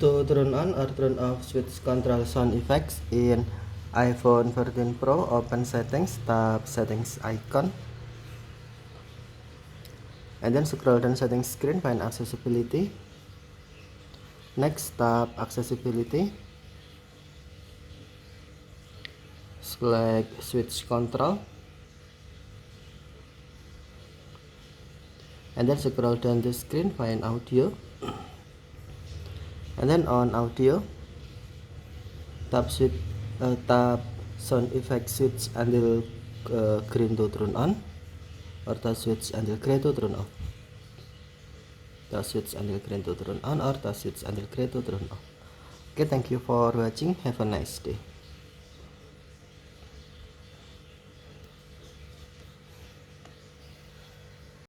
To turn on or turn off switch control sound effects in iPhone 13 Pro, open settings, tap settings icon, and then scroll down settings screen, find accessibility. Next, tap accessibility, select switch control, and then scroll down the screen, find audio, and then on audio, tap sound effect switch until green to turn on, or tap switch until gray to turn off. Tap switch until green to turn on, or tap switch until gray to turn off. Okay, thank you for watching. Have a nice day.